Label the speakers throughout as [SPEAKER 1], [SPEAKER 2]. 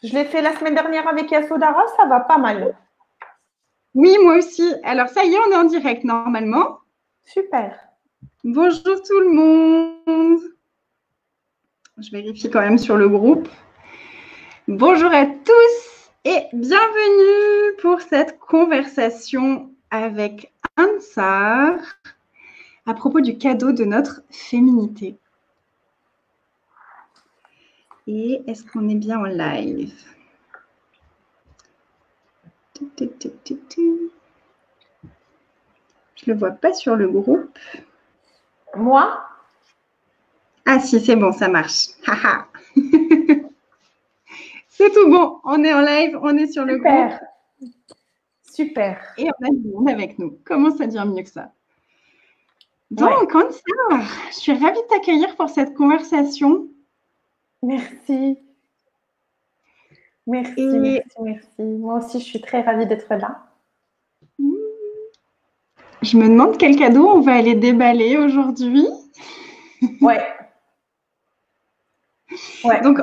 [SPEAKER 1] Je l'ai fait la semaine dernière avec Yasodara, ça va pas mal.
[SPEAKER 2] Oui, moi aussi. Alors, ça y est, on est en direct normalement.
[SPEAKER 1] Super.
[SPEAKER 2] Bonjour tout le monde. Je vérifie quand même sur le groupe. Bonjour à tous et bienvenue pour cette conversation avec Ansar à propos du cadeau de notre féminité. Et est-ce qu'on est bien en live? Je ne le vois pas sur le groupe.
[SPEAKER 1] Moi?
[SPEAKER 2] Ah si, c'est bon, ça marche. C'est tout bon, on est en live, on est sur le groupe.
[SPEAKER 1] Super.
[SPEAKER 2] Et on a du monde avec nous. Comment ça dire mieux que ça? Donc,
[SPEAKER 1] Ouais.
[SPEAKER 2] Ansar, je suis ravie de t'accueillir pour cette conversation.
[SPEAKER 1] Merci. Merci. Moi aussi, je suis très ravie d'être là.
[SPEAKER 2] Je me demande quel cadeau on va aller déballer aujourd'hui.
[SPEAKER 1] Ouais.
[SPEAKER 2] Donc,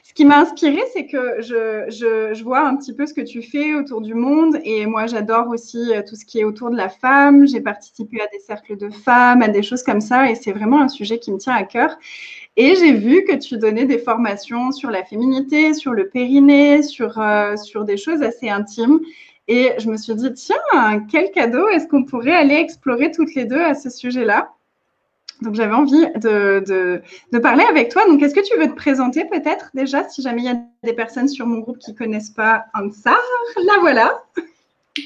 [SPEAKER 2] ce qui m'a inspirée, c'est que je vois un petit peu ce que tu fais autour du monde. Et moi, j'adore aussi tout ce qui est autour de la femme. J'ai participé à des cercles de femmes, à des choses comme ça. Et c'est vraiment un sujet qui me tient à cœur. Et j'ai vu que tu donnais des formations sur la féminité, sur le périnée, sur des choses assez intimes. Et je me suis dit, tiens, quel cadeau est-ce qu'on pourrait aller explorer toutes les deux à ce sujet-là? Donc, j'avais envie de parler avec toi. Donc, est-ce que tu veux te présenter peut-être déjà, si jamais il y a des personnes sur mon groupe qui ne connaissent pas Ansar? La voilà.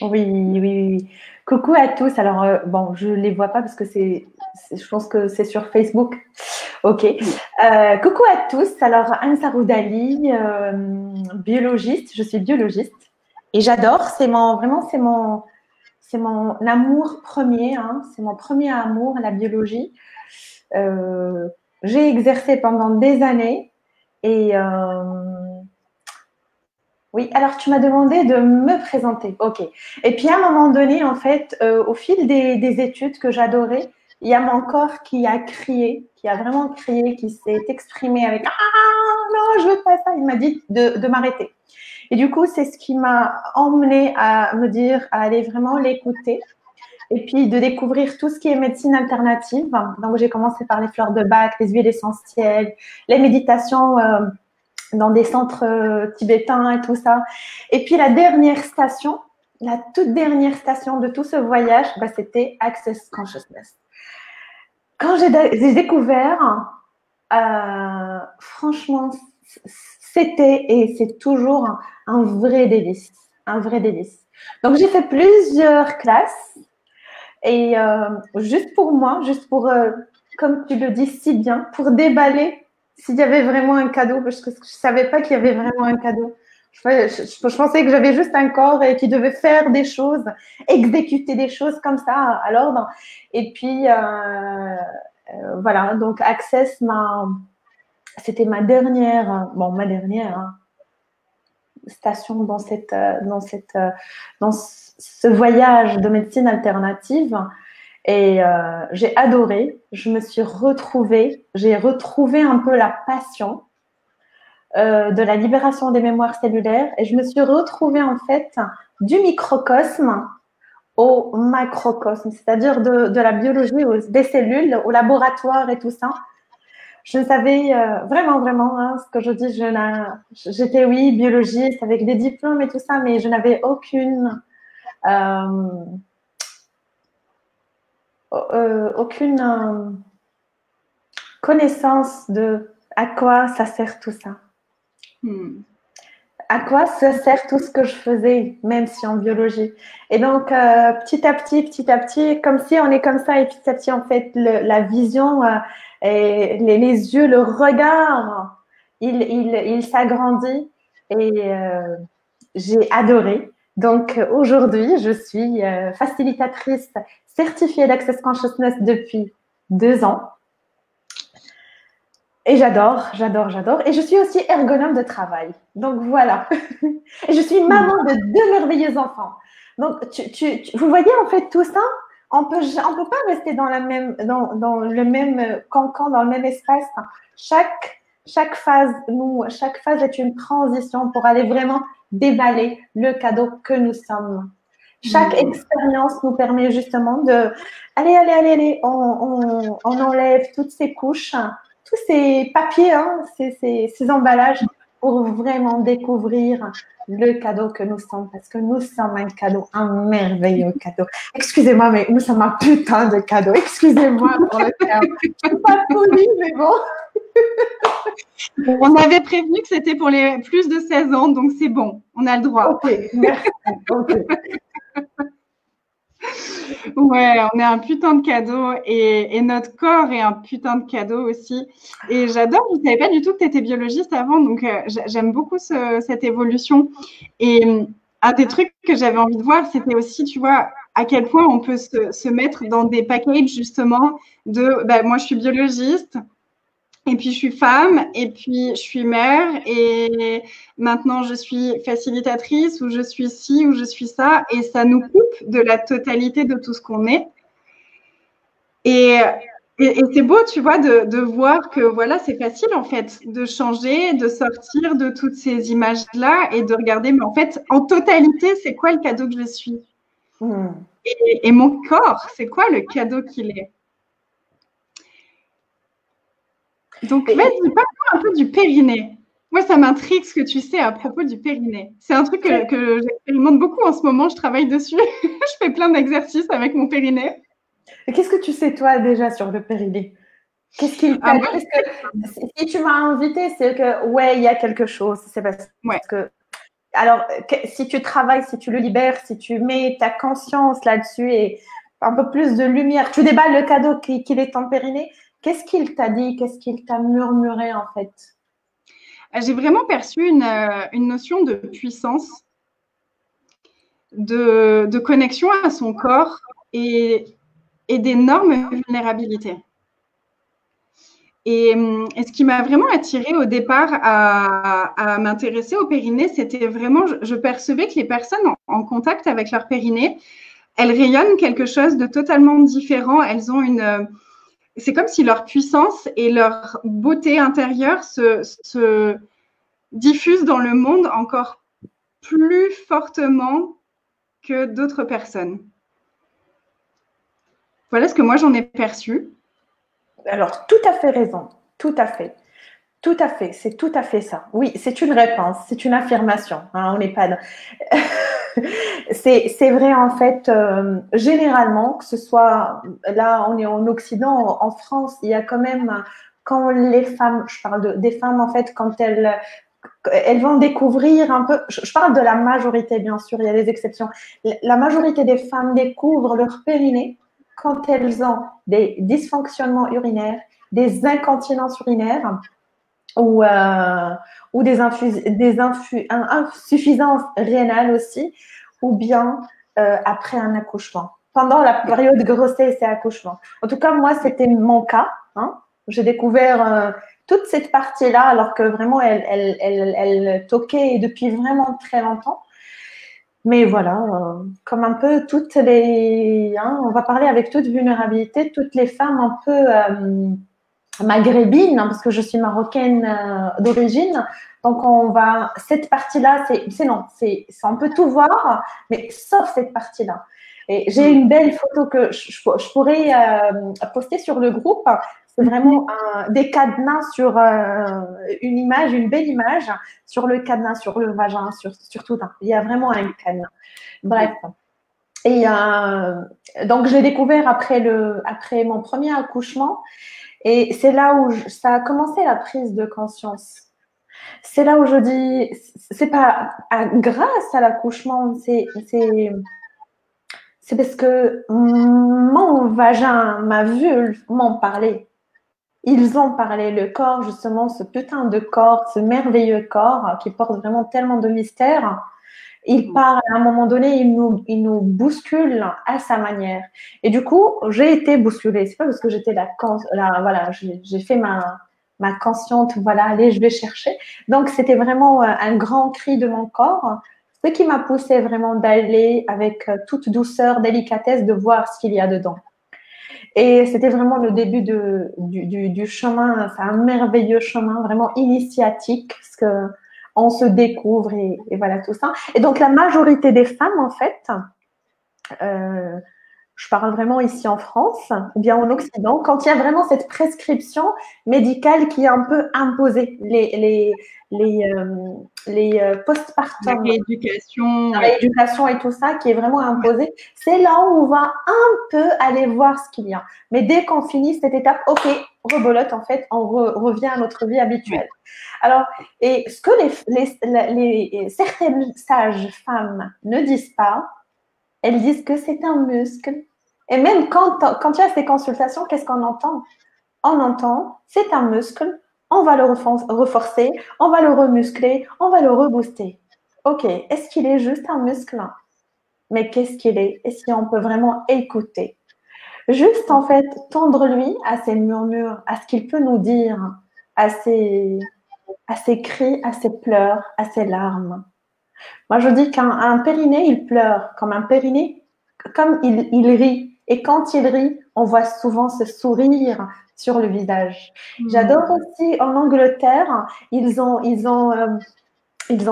[SPEAKER 1] Oui. Coucou à tous. Alors, bon, je ne les vois pas parce que je pense que c'est sur Facebook. Ok. Coucou à tous. Alors, Ansar Oudali, biologiste. Je suis biologiste et j'adore. C'est mon amour premier. Hein. C'est mon premier amour, la biologie. J'ai exercé pendant des années et oui, alors tu m'as demandé de me présenter. Ok. Et puis à un moment donné, en fait, au fil des études que j'adorais, il y a mon corps qui a crié, qui a vraiment crié, qui s'est exprimé avec ah non, je veux pas ça. Il m'a dit de m'arrêter. Et du coup, c'est ce qui m'a emmené à me dire à aller vraiment l'écouter. Et puis de découvrir tout ce qui est médecine alternative. Donc j'ai commencé par les fleurs de Bach, les huiles essentielles, les méditations dans des centres tibétains et tout ça. Et puis la toute dernière station de tout ce voyage, bah, c'était Access Consciousness. Quand j'ai découvert, franchement, c'était et c'est toujours un vrai délice. Un vrai délice. Donc j'ai fait plusieurs classes et juste pour moi, comme tu le dis si bien, pour déballer s'il y avait vraiment un cadeau, parce que je ne savais pas qu'il y avait vraiment un cadeau. Je pensais que j'avais juste un corps et qu'il devait faire des choses, exécuter des choses comme ça à l'ordre. Et puis, voilà, donc Access, c'était ma dernière hein, station dans ce voyage de médecine alternative. Et j'ai adoré. J'ai retrouvé un peu la passion de la libération des mémoires cellulaires. Et je me suis retrouvée en fait du microcosme au macrocosme, c'est-à-dire de la biologie, des cellules, au laboratoire et tout ça. Je ne savais vraiment hein, ce que je dis. J'étais, oui, biologiste avec des diplômes et tout ça, mais je n'avais aucune connaissance de à quoi ça sert tout ça. À quoi ça sert tout ce que je faisais, même si en biologie. Et donc, petit à petit, comme si on est comme ça, et petit à petit, en fait, la vision, et les yeux, le regard, il s'agrandit et j'ai adoré. Donc, aujourd'hui, je suis facilitatrice certifiée d'Access Consciousness depuis 2 ans. Et j'adore. Et je suis aussi ergonome de travail. Donc voilà. Et je suis maman de 2 merveilleux enfants. Donc, vous voyez en fait tout ça, on peut pas rester dans le même cancan, dans le même espace. chaque phase est une transition pour aller vraiment déballer le cadeau que nous sommes. Chaque expérience nous permet justement de allez, on enlève toutes ces couches, tous ces papiers, hein, ces emballages pour vraiment découvrir le cadeau que nous sommes, parce que nous sommes un cadeau, un merveilleux cadeau. Excusez-moi, mais nous sommes un putain de cadeau. Excusez-moi pour le terme. Je ne suis pas polie, mais bon.
[SPEAKER 2] On avait prévenu que c'était pour les plus de 16 ans, donc c'est bon, on a le droit.
[SPEAKER 1] Ok, merci. Okay.
[SPEAKER 2] Ouais, on est un putain de cadeau et notre corps est un putain de cadeau aussi. Et j'adore, je ne savais pas du tout que tu étais biologiste avant, donc j'aime beaucoup cette évolution. Et un des trucs que j'avais envie de voir, c'était aussi, tu vois, à quel point on peut se mettre dans des packages justement de moi je suis biologiste, et puis je suis femme, et puis je suis mère, et maintenant je suis facilitatrice, ou je suis ci, ou je suis ça, et ça nous coupe de la totalité de tout ce qu'on est. Et c'est beau, tu vois, de voir que voilà, c'est facile en fait de changer, de sortir de toutes ces images-là et de regarder, mais en fait, en totalité, c'est quoi le cadeau que je suis? Et mon corps, c'est quoi le cadeau qu'il est? Donc, vas-y, parle-moi un peu du périnée. Moi, ça m'intrigue ce que tu sais à propos du périnée. C'est un truc que j'expérimente beaucoup en ce moment. Je travaille dessus. Je fais plein d'exercices avec mon périnée.
[SPEAKER 1] Et qu'est-ce que tu sais, toi, déjà, sur le périnée? Qu'est-ce qu'il t'a dit? Parce que si tu m'as invité, c'est que, ouais, il y a quelque chose. C'est parce que… Alors, si tu travailles, si tu le libères, si tu mets ta conscience là-dessus et un peu plus de lumière, tu déballes le cadeau qu'il est ton périnée. Qu'est-ce qu'il t'a dit? Qu'est-ce qu'il t'a murmuré, en fait?
[SPEAKER 2] J'ai vraiment perçu une notion de puissance, de connexion à son corps et d'énormes vulnérabilités. Et ce qui m'a vraiment attirée au départ à m'intéresser au périnée, c'était vraiment, je percevais que les personnes en contact avec leur périnée, elles rayonnent quelque chose de totalement différent. Elles ont c'est comme si leur puissance et leur beauté intérieure se diffusent dans le monde encore plus fortement que d'autres personnes. Voilà ce que moi j'en ai perçu.
[SPEAKER 1] Alors, tout à fait raison, tout à fait. Tout à fait, c'est tout à fait ça. Oui, c'est une réponse, c'est une affirmation. Hein, on n'est pas… c'est vrai en fait, généralement, que ce soit, là on est en Occident, en France, il y a quand même, quand les femmes, je parle des femmes en fait, quand elles vont découvrir un peu, je parle de la majorité bien sûr, il y a des exceptions, la majorité des femmes découvrent leur périnée quand elles ont des dysfonctionnements urinaires, des incontinences urinaires, ou des insuffisances rénales aussi, ou bien après un accouchement, pendant la période de grossesse et accouchement. En tout cas, moi, c'était mon cas. Hein. J'ai découvert toute cette partie-là, alors que vraiment, elle toquait depuis vraiment très longtemps. Mais voilà, comme un peu toutes les… Hein, on va parler avec toute vulnérabilité, toutes les femmes un peu… maghrébine, hein, parce que je suis marocaine d'origine. Donc, cette partie-là, on peut tout voir, mais sauf cette partie-là. Et j'ai une belle photo que je pourrais poster sur le groupe. C'est vraiment des cadenas sur une belle image sur le cadenas, sur le vagin, sur tout. Il y a vraiment un cadenas. Bref. Et donc, j'ai découvert après mon premier accouchement. Et c'est là où ça a commencé la prise de conscience. C'est là où je dis, c'est pas grâce à l'accouchement, c'est parce que mon vagin, ma vulve m'en parlait. Ils ont parlé, le corps, justement, ce putain de corps, ce merveilleux corps qui porte vraiment tellement de mystère. Il parle à un moment donné, il nous bouscule à sa manière. Et du coup, j'ai été bousculée. C'est pas parce que j'étais voilà, j'ai fait ma consciente, voilà, allez, je vais chercher. Donc, c'était vraiment un grand cri de mon corps, ce qui m'a poussée vraiment d'aller avec toute douceur, délicatesse, de voir ce qu'il y a dedans. Et c'était vraiment le début du chemin. C'est un merveilleux chemin, vraiment initiatique, parce que on se découvre et voilà tout ça. Et donc, la majorité des femmes, en fait, euh, je parle vraiment ici en France ou bien en Occident, quand il y a vraiment cette prescription médicale qui est un peu imposée, les
[SPEAKER 2] La
[SPEAKER 1] postpartum,
[SPEAKER 2] rééducation,
[SPEAKER 1] la
[SPEAKER 2] ouais.
[SPEAKER 1] rééducation et tout ça qui est vraiment imposée, c'est là où on va un peu aller voir ce qu'il y a. Mais dès qu'on finit cette étape, ok, rebolote en fait, on revient à notre vie habituelle. Alors, et ce que certaines sages femmes ne disent pas, elles disent que c'est un muscle. Et même quand il y a ces consultations, qu'est-ce qu'on entend? On entend, c'est un muscle, on va le reforcer, on va le remuscler, on va le rebooster. Ok, est-ce qu'il est juste un muscle? Mais qu'est-ce qu'il est? Et si on peut vraiment écouter? Juste en fait, tendre lui à ses murmures, à ce qu'il peut nous dire, à ses cris, à ses pleurs, à ses larmes. Moi, je dis qu'un périnée, il pleure comme un périnée, comme il rit. Et quand il rit, on voit souvent ce sourire sur le visage. J'adore aussi en Angleterre, ils ont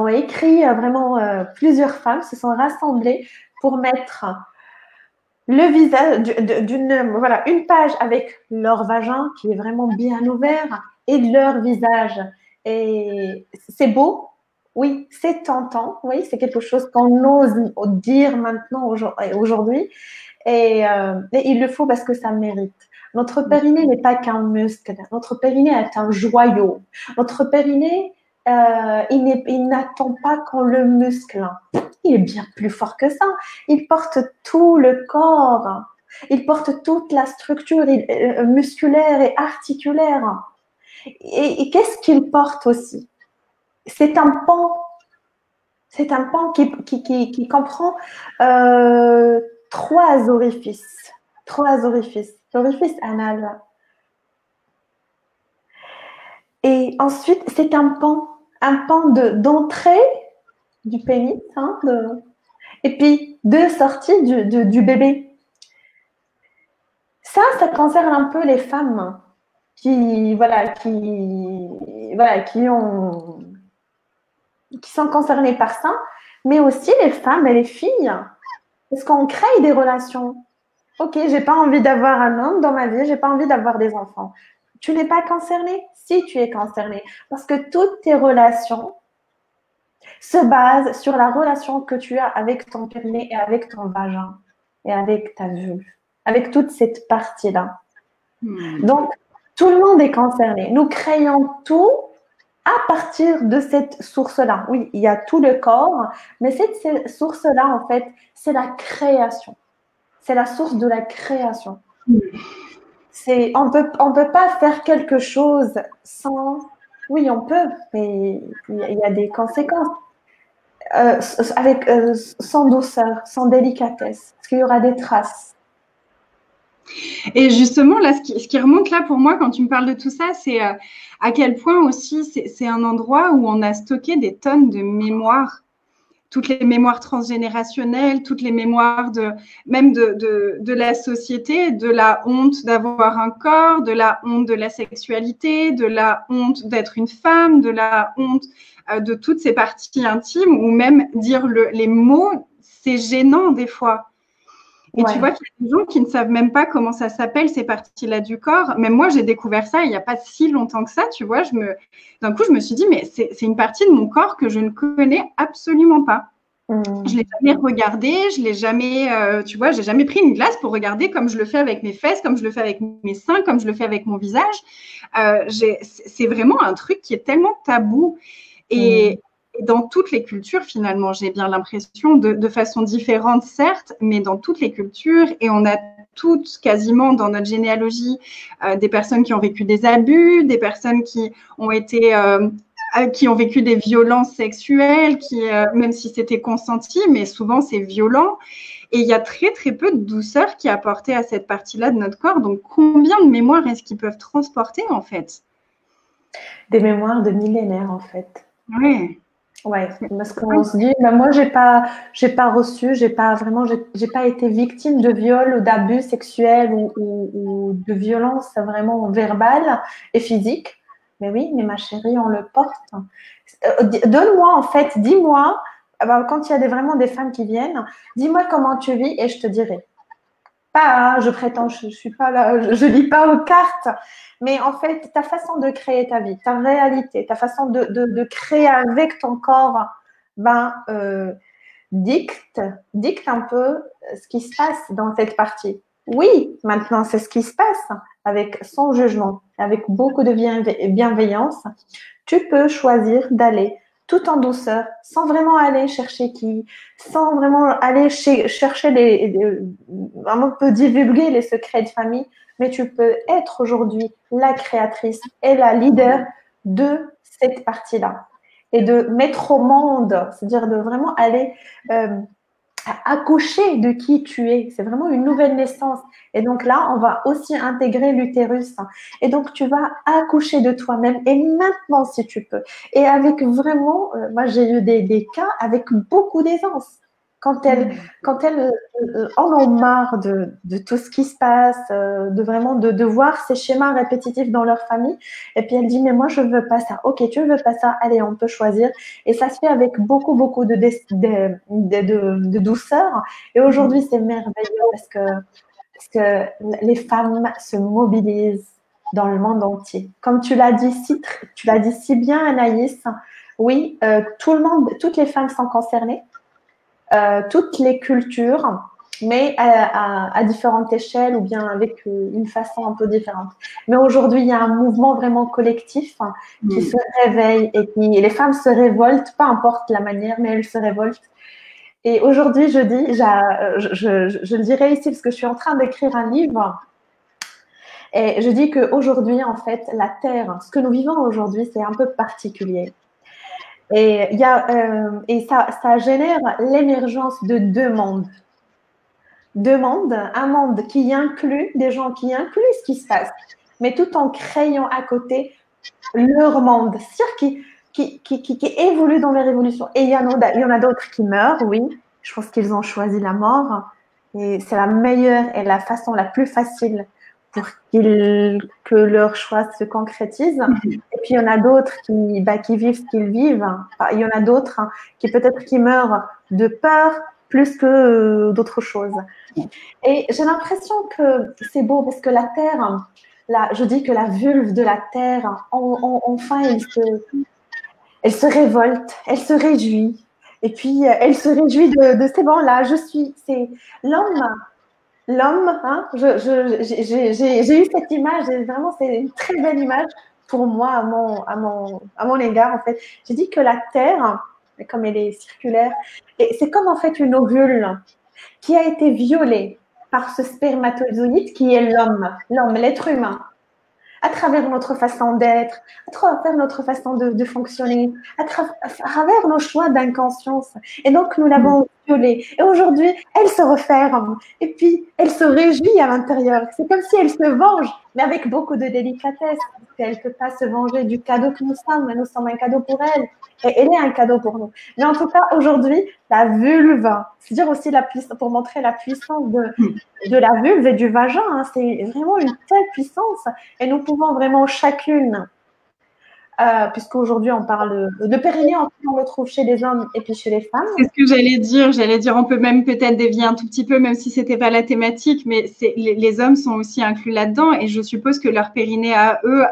[SPEAKER 1] écrit vraiment plusieurs femmes se sont rassemblées pour mettre le visage voilà, une page avec leur vagin qui est vraiment bien ouvert et leur visage. Et c'est beau, oui, c'est tentant, oui, c'est quelque chose qu'on ose dire maintenant aujourd'hui. Et il le faut parce que ça mérite. Notre périnée n'est pas qu'un muscle, notre périnée est un joyau. Notre périnée, il n'attend pas qu'on le muscle. Il est bien plus fort que ça. Il porte tout le corps. Il porte toute la structure musculaire et articulaire. Et qu'est-ce qu'il porte aussi? C'est un pan. C'est un pan qui comprend trois orifices. Trois orifices. L'orifice anal. Et ensuite, c'est un pan d'entrée du pénis, hein, et puis de sortie du bébé. Ça concerne un peu les femmes qui sont concernées par ça, mais aussi les femmes et les filles. Parce qu'on crée des relations. Ok, j'ai pas envie d'avoir un homme dans ma vie, j'ai pas envie d'avoir des enfants. Tu n'es pas concerné? Si, tu es concerné. Parce que toutes tes relations se basent sur la relation que tu as avec ton périnée et avec ton vagin et avec ta vulve, avec toute cette partie-là. Donc, tout le monde est concerné. Nous créons tout à partir de cette source-là. Oui, il y a tout le corps, mais cette source-là, en fait, c'est la création. C'est la source de la création. On peut pas faire quelque chose sans... Oui, on peut, mais il y a des conséquences. Sans douceur, sans délicatesse, parce qu'il y aura des traces.
[SPEAKER 2] Et justement, là, ce qui remonte là pour moi quand tu me parles de tout ça, c'est à quel point aussi c'est un endroit où on a stocké des tonnes de mémoires, toutes les mémoires transgénérationnelles, toutes les mémoires même de la société, de la honte d'avoir un corps, de la honte de la sexualité, de la honte d'être une femme, de la honte de toutes ces parties intimes, ou même dire les mots, c'est gênant des fois. Et tu vois qu'il y a des gens qui ne savent même pas comment ça s'appelle, ces parties-là du corps. Même moi, j'ai découvert ça il n'y a pas si longtemps que ça, tu vois. D'un coup, je me suis dit, mais c'est une partie de mon corps que je ne connais absolument pas. Je ne l'ai jamais regardée, je l'ai jamais, tu vois, j'ai jamais pris une glace pour regarder comme je le fais avec mes fesses, comme je le fais avec mes seins, comme je le fais avec mon visage. C'est vraiment un truc qui est tellement tabou. Et dans toutes les cultures, finalement, j'ai bien l'impression, de façon différente, certes, mais dans toutes les cultures, et on a toutes, quasiment, dans notre généalogie, des personnes qui ont vécu des abus, des personnes qui ont vécu des violences sexuelles, même si c'était consenti, mais souvent c'est violent. Et il y a très, très peu de douceur qui est apportée à cette partie-là de notre corps. Donc, combien de mémoires est-ce qu'ils peuvent transporter, en fait?
[SPEAKER 1] Des mémoires de millénaires, en fait.
[SPEAKER 2] Oui.
[SPEAKER 1] Ouais, parce qu'on se dit, bah, moi, j'ai pas reçu, j'ai pas été victime de viol ou d'abus sexuels ou de violence vraiment verbale et physique. Mais oui, mais ma chérie, on le porte. Donne-moi, en fait, dis-moi, quand il y a vraiment des femmes qui viennent, dis-moi comment tu vis et je te dirai. Pas, hein, je prétends, je suis pas là, je lis pas aux cartes, mais en fait, ta façon de créer ta vie, ta réalité, ta façon de créer avec ton corps, ben, dicte un peu ce qui se passe dans cette partie. Oui, maintenant, c'est ce qui se passe avec sans jugement, avec beaucoup de bienveillance. Tu peux choisir d'aller tout en douceur, sans vraiment aller chercher sans vraiment aller chercher vraiment peu divulguer les secrets de famille, mais tu peux être aujourd'hui la créatrice et la leader de cette partie-là et de mettre au monde, c'est-à-dire de vraiment aller accoucher de qui tu es. C'est vraiment une nouvelle naissance. Et donc là, on va aussi intégrer l'utérus. Et donc, tu vas accoucher de toi-même et maintenant, si tu peux. Et avec vraiment, moi, j'ai eu des cas avec beaucoup d'aisance. Quand elles en ont marre de tout ce qui se passe, de vraiment de voir ces schémas répétitifs dans leur famille, et puis elle dit, mais moi, je veux pas ça. Ok, tu veux pas ça, allez, on peut choisir. Et ça se fait avec beaucoup, beaucoup de douceur. Et aujourd'hui, c'est merveilleux parce que les femmes se mobilisent dans le monde entier. Comme tu l'as dit si bien, Anaïs, oui, tout le monde, toutes les femmes sont concernées. Toutes les cultures, mais à différentes échelles ou bien avec une façon un peu différente. Mais aujourd'hui, il y a un mouvement vraiment collectif qui se réveille et les femmes se révoltent, peu importe la manière, mais elles se révoltent. Et aujourd'hui, je dis, je le dirai ici parce que je suis en train d'écrire un livre. Et je dis qu'aujourd'hui, en fait, la Terre, ce que nous vivons aujourd'hui, c'est un peu particulier. Et, ça génère l'émergence de deux mondes. Deux mondes, un monde qui inclut des gens qui incluent ce qui se passe, mais tout en créant à côté leur monde, c'est-à-dire qui évolue dans leur évolution. Et il y en a d'autres qui meurent, oui. Je pense qu'ils ont choisi la mort. Et c'est la meilleure et la façon la plus facile pour que leur choix se concrétise. Et puis, il y en a d'autres qui vivent ce qu'ils vivent. Il y en a d'autres qui peut-être qui meurent de peur plus que d'autres choses. Et j'ai l'impression que c'est beau parce que la Terre, je dis que la vulve de la Terre, enfin, elle se révolte, elle se réjouit. Et puis, elle se réjouit de c'est bon, là, c'est l'homme. L'homme, hein, j'ai eu cette image, et vraiment, c'est une très belle image pour moi, à mon égard, en fait. J'ai dit que la Terre, comme elle est circulaire, et c'est comme en fait une ovule qui a été violée par ce spermatozoïde qui est l'homme, l'être humain, à travers notre façon d'être, à travers notre façon de fonctionner, à travers nos choix d'inconscience. Et donc, nous l'avons violée. Et aujourd'hui, elle se referme. Et puis, elle se réjouit à l'intérieur. C'est comme si elle se venge, mais avec beaucoup de délicatesse. Elle ne peut pas se venger du cadeau que nous sommes. Nous sommes un cadeau pour elle. Et elle est un cadeau pour nous. Mais en tout cas, aujourd'hui, la vulve, c'est-à-dire aussi pour montrer la puissance de la vulve et du vagin, hein, c'est vraiment une telle puissance. Et nous pouvons vraiment chacune, puisqu'aujourd'hui on parle de périnée, on le trouve chez les hommes et puis chez les femmes.
[SPEAKER 2] C'est ce que j'allais dire. J'allais dire, on peut même peut-être dévier un tout petit peu, même si c'était pas la thématique, mais les hommes sont aussi inclus là-dedans. Et je suppose que leur périnée à eux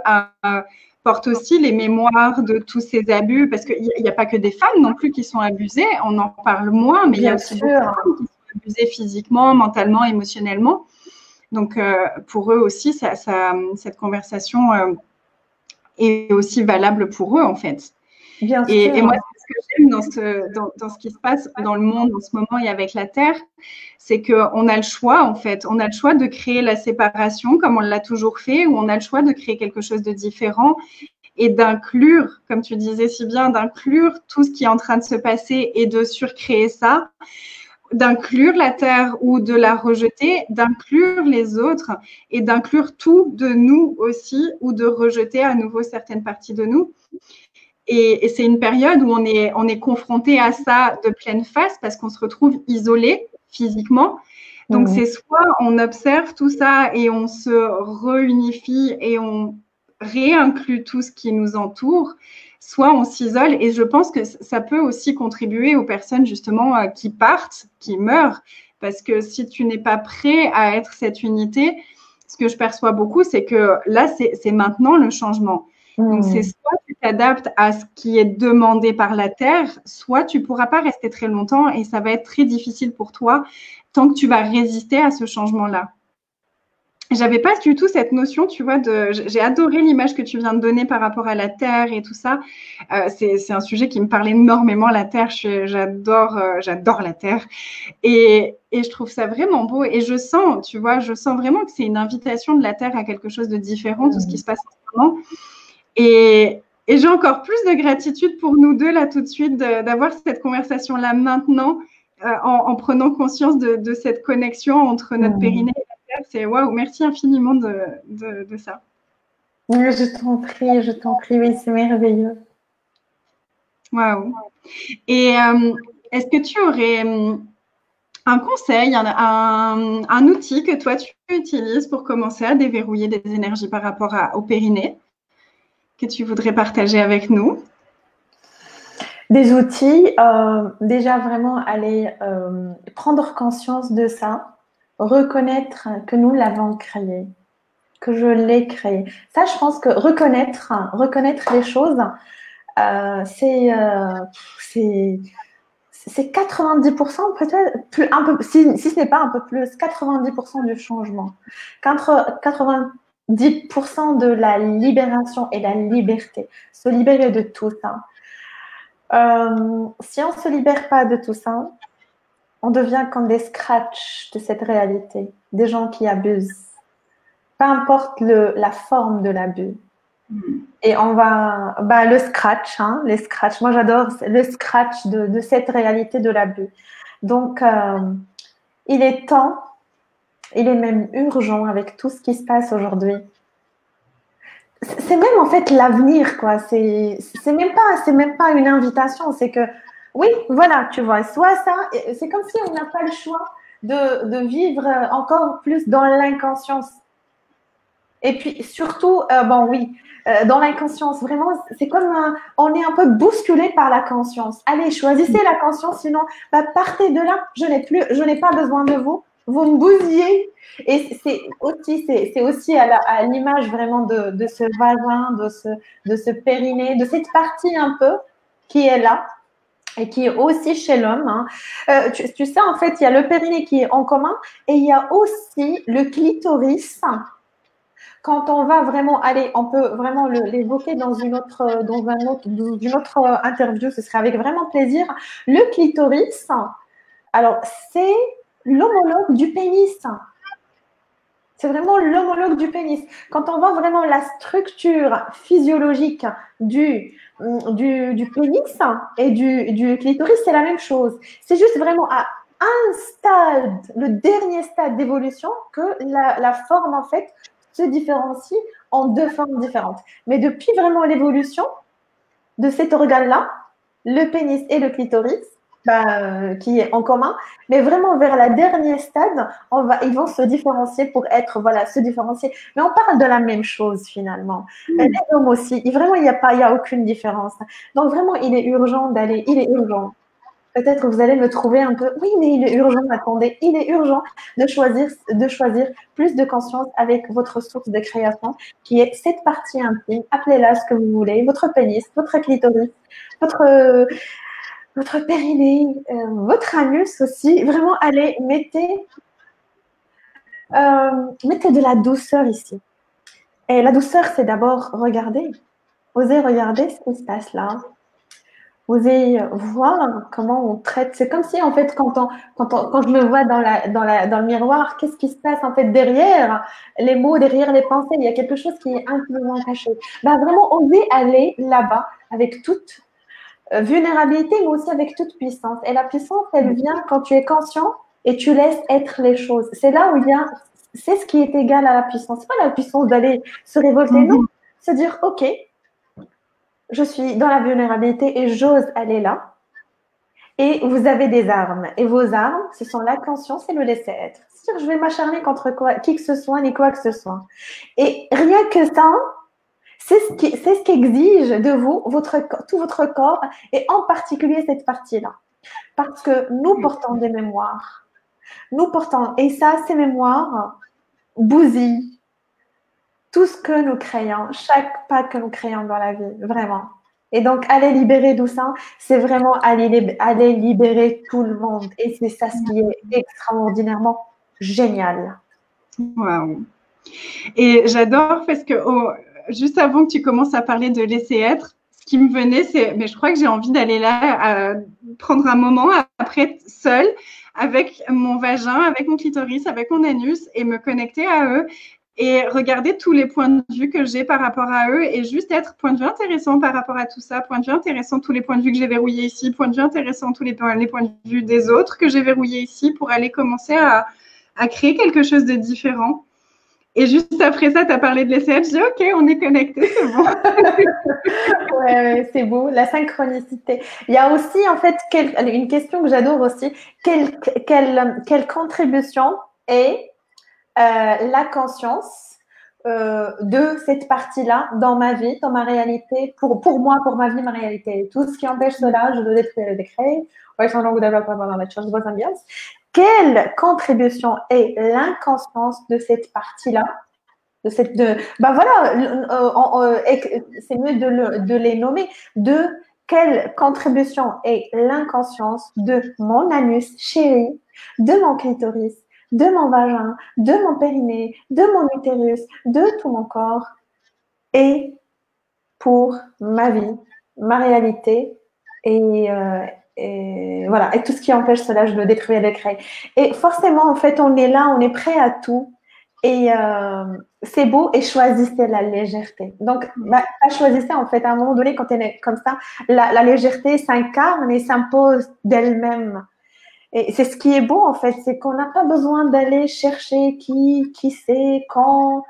[SPEAKER 2] porte aussi les mémoires de tous ces abus, parce qu'il n'y a pas que des femmes non plus qui sont abusées. On en parle moins, mais il y a aussi beaucoup de femmes qui sont abusées physiquement, mentalement, émotionnellement. Donc, pour eux aussi, cette conversation est aussi valable pour eux, en fait.
[SPEAKER 1] Bien sûr.
[SPEAKER 2] Et moi, ce que j'aime dans ce qui se passe dans le monde en ce moment et avec la Terre, c'est qu'on a le choix, en fait. On a le choix de créer la séparation comme on l'a toujours fait, ou on a le choix de créer quelque chose de différent et d'inclure, comme tu disais si bien, d'inclure tout ce qui est en train de se passer et de surcréer ça, d'inclure la Terre ou de la rejeter, d'inclure les autres et d'inclure tout de nous aussi ou de rejeter à nouveau certaines parties de nous. Et c'est une période où on est confronté à ça de pleine face parce qu'on se retrouve isolé physiquement. Donc, c'est soit on observe tout ça et on se réunifie et on réinclut tout ce qui nous entoure, soit on s'isole. Et je pense que ça peut aussi contribuer aux personnes justement qui partent, qui meurent. Parce que si tu n'es pas prêt à être cette unité, ce que je perçois beaucoup, c'est que là, c'est maintenant le changement. Donc, c'est soit tu t'adaptes à ce qui est demandé par la Terre, soit tu ne pourras pas rester très longtemps et ça va être très difficile pour toi tant que tu vas résister à ce changement-là. J'avais pas du tout cette notion, tu vois, j'ai adoré l'image que tu viens de donner par rapport à la Terre et tout ça. C'est un sujet qui me parle énormément, la Terre. J'adore la Terre. Et je trouve ça vraiment beau. Et je sens, tu vois, je sens vraiment que c'est une invitation de la Terre à quelque chose de différent, tout ce qui se passe en ce moment. Et j'ai encore plus de gratitude pour nous deux, là, tout de suite, d'avoir cette conversation-là maintenant, en prenant conscience de cette connexion entre notre périnée et la Terre. C'est waouh, merci infiniment de ça.
[SPEAKER 1] Je t'en prie, oui, c'est merveilleux.
[SPEAKER 2] Waouh. Et est-ce que tu aurais un conseil, un outil que toi tu utilises pour commencer à déverrouiller des énergies par rapport au périnée que tu voudrais partager avec nous?
[SPEAKER 1] Des outils, déjà vraiment aller prendre conscience de ça, reconnaître que nous l'avons créé, que je l'ai créé. Ça, je pense que reconnaître les choses, c'est 90% peut-être, un peu, si ce n'est pas un peu plus, 90% du changement. 90% de la libération et la liberté. Se libérer de tout ça. Si on ne se libère pas de tout ça, on devient comme des scratchs de cette réalité, des gens qui abusent. Peu importe la forme de l'abus. Et on va, le scratch, les scratchs. Moi, j'adore le scratch de cette réalité de l'abus. Donc, il est temps, il est même urgent avec tout ce qui se passe aujourd'hui. C'est même en fait l'avenir, quoi. C'est même pas une invitation. C'est que, oui, voilà, tu vois, soit ça, c'est comme si on n'a pas le choix de vivre encore plus dans l'inconscience. Et puis surtout, dans l'inconscience, vraiment, c'est comme on est un peu bousculé par la conscience. Allez, choisissez la conscience, sinon, partez de là. Je n'ai pas besoin de vous. Vous me bousillez. Et c'est aussi à l'image vraiment de ce vagin, de ce périnée, de cette partie un peu qui est là et qui est aussi chez l'homme. Tu sais, en fait, il y a le périnée qui est en commun et il y a aussi le clitoris. Quand on va vraiment aller, on peut vraiment l'évoquer dans une autre interview, ce serait avec vraiment plaisir. Le clitoris, alors c'est l'homologue du pénis. C'est vraiment l'homologue du pénis. Quand on voit vraiment la structure physiologique du pénis et du clitoris, c'est la même chose. C'est juste vraiment à un stade, le dernier stade d'évolution, que la forme, en fait, se différencie en deux formes différentes. Mais depuis vraiment l'évolution de cet organe-là, le pénis et le clitoris, qui est en commun, mais vraiment vers la dernière stade, ils vont se différencier pour se différencier. Mais on parle de la même chose finalement. Les hommes aussi, vraiment, il n'y a aucune différence. Donc vraiment, il est urgent. Peut-être que vous allez me trouver un peu, oui, mais il est urgent, attendez, il est urgent de choisir plus de conscience avec votre source de création, qui est cette partie intime, appelez-la ce que vous voulez, votre pénis, votre clitoris, votre périnée, votre anus aussi. Vraiment, allez, mettez de la douceur ici. Et la douceur, c'est d'abord regarder, oser regarder ce qui se passe là. Oser voir comment on traite. C'est comme si, en fait, quand je me vois dans le miroir, qu'est-ce qui se passe, en fait, derrière les mots, derrière les pensées? Il y a quelque chose qui est intimement caché. Vraiment, oser aller là-bas avec toute vulnérabilité, mais aussi avec toute puissance. Et la puissance, elle vient quand tu es conscient et tu laisses être les choses. C'est là où c'est ce qui est égal à la puissance. C'est pas la puissance d'aller se révolter, non. Se dire, OK, je suis dans la vulnérabilité et j'ose aller là. Et vous avez des armes. Et vos armes, ce sont la conscience et le laisser-être. C'est-à-dire, je vais m'acharner contre qui que ce soit, ni quoi que ce soit. Et rien que ça, c'est ce qui exige de vous, tout votre corps, et en particulier cette partie-là. Parce que nous portons des mémoires. Nous portons, et ça, ces mémoires bousillent tout ce que nous créons, chaque pas que nous créons dans la vie, vraiment. Et donc, aller libérer tout ça, c'est vraiment aller libérer tout le monde. Et c'est ça ce qui est extraordinairement génial.
[SPEAKER 2] Waouh. Et j'adore parce que juste avant que tu commences à parler de laisser être, ce qui me venait, c'est, mais je crois que j'ai envie d'aller là, prendre un moment après seule, avec mon vagin, avec mon clitoris, avec mon anus et me connecter à eux et regarder tous les points de vue que j'ai par rapport à eux et juste être point de vue intéressant par rapport à tout ça, point de vue intéressant tous les points de vue que j'ai verrouillés ici, point de vue intéressant tous les points de vue des autres que j'ai verrouillés ici pour aller commencer à créer quelque chose de différent. Et juste après ça, tu as parlé de l'essai. Je dis, OK, on est connectés, c'est bon.
[SPEAKER 1] Ouais, c'est beau, la synchronicité. Il y a aussi, en fait, une question que j'adore aussi. Quelle contribution est la conscience de cette partie-là dans ma vie, dans ma réalité, pour moi, pour ma vie, ma réalité. Tout ce qui empêche cela, je le détruis et le décret. Quelle contribution est l'inconscience de cette partie-là, ben voilà, c'est mieux de les nommer. De quelle contribution est l'inconscience de mon anus chéri, de mon clitoris, de mon vagin, de mon périnée, de mon utérus, de tout mon corps, et pour ma vie, ma réalité, et voilà, et tout ce qui empêche cela, je le détruis et le crée. Et forcément, en fait, on est là, on est prêt à tout. Et c'est beau, et choisissez la légèreté. Donc, choisissez, en fait, à un moment donné, quand elle est comme ça, la légèreté s'incarne et s'impose d'elle-même. Et c'est ce qui est beau, en fait, c'est qu'on n'a pas besoin d'aller chercher qui sait, quand,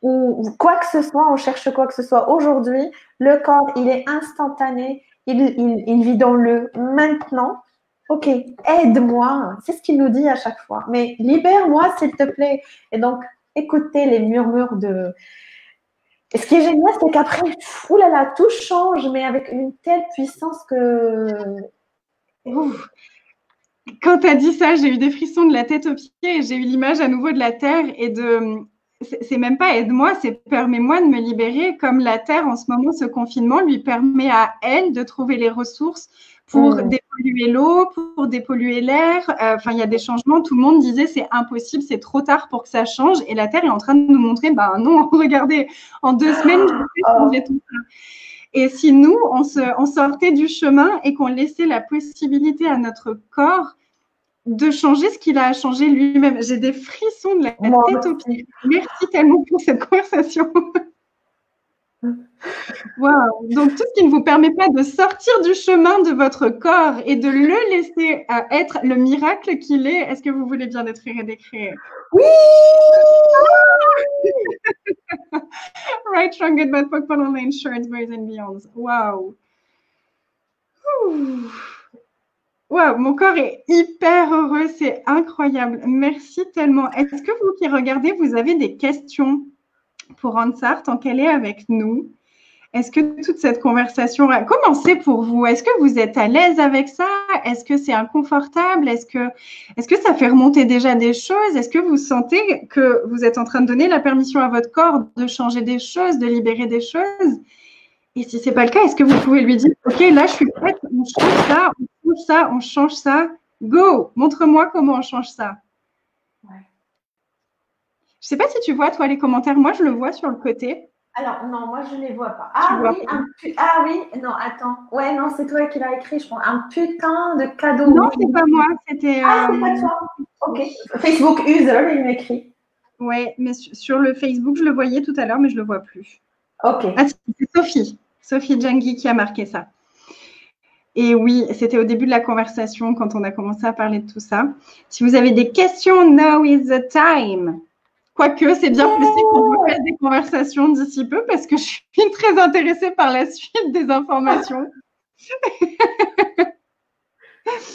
[SPEAKER 1] ou quoi que ce soit, on cherche quoi que ce soit. Aujourd'hui, le corps, il est instantané, il vit dans le maintenant. Ok, aide-moi, c'est ce qu'il nous dit à chaque fois, mais libère-moi s'il te plaît. Et donc, écoutez les murmures de... Et ce qui est génial, c'est qu'après, oulala, tout change, mais avec une telle puissance que...
[SPEAKER 2] Ouf. Quand tu as dit ça, j'ai eu des frissons de la tête aux pieds et j'ai eu l'image à nouveau de la Terre et de... C'est même pas aide-moi, c'est permets-moi de me libérer. Comme la Terre, en ce moment, ce confinement lui permet à elle de trouver les ressources pour dépolluer l'eau, pour dépolluer l'air. Enfin, il y a des changements. Tout le monde disait c'est impossible, c'est trop tard pour que ça change. Et la Terre est en train de nous montrer, ben non, regardez, en 2 semaines, je vais changer tout ça. Et si nous, on sortait du chemin et qu'on laissait la possibilité à notre corps de changer ce qu'il a à changer lui-même. J'ai des frissons de la tête aux pieds. Merci tellement pour cette conversation. Wow. Donc, tout ce qui ne vous permet pas de sortir du chemin de votre corps et de le laisser être le miracle qu'il est, est-ce que vous voulez bien détruire et décrire?
[SPEAKER 1] Oui.
[SPEAKER 2] Right, strong, good, bad, pokemon, online, insurance, birds and beyonds. Wow. Wow, mon corps est hyper heureux, c'est incroyable. Merci tellement. Est-ce que vous qui regardez, vous avez des questions pour Ansar tant qu'elle est avec nous? Est-ce que toute cette conversation a commencé pour vous? Est-ce que vous êtes à l'aise avec ça? Est-ce que c'est inconfortable? Est-ce que ça fait remonter déjà des choses? Est-ce que vous sentez que vous êtes en train de donner la permission à votre corps de changer des choses, de libérer des choses? Et si ce n'est pas le cas, est-ce que vous pouvez lui dire, OK, là, je suis prête, on change ça, on change ça, on change ça. Go, montre-moi comment on change ça. Ouais. Je ne sais pas si tu vois, toi, les commentaires. Moi, je le vois sur le côté.
[SPEAKER 1] Alors, non, moi, je ne les vois pas. Ah oui, non, attends. Ouais, non, c'est toi qui l'as écrit, je pense. Un putain de cadeau.
[SPEAKER 2] Non, c'est pas moi, c'était…
[SPEAKER 1] Ah, c'est pas toi. OK. Facebook user, il m'écrit.
[SPEAKER 2] Oui, mais sur le Facebook, je le voyais tout à l'heure, mais je ne le vois plus.
[SPEAKER 1] OK.
[SPEAKER 2] Ah, c'est Sophie Djangui qui a marqué ça. Et oui, c'était au début de la conversation quand on a commencé à parler de tout ça. Si vous avez des questions, now is the time. Quoique, c'est bien possible qu'on refasse des conversations d'ici peu parce que je suis très intéressée par la suite des informations.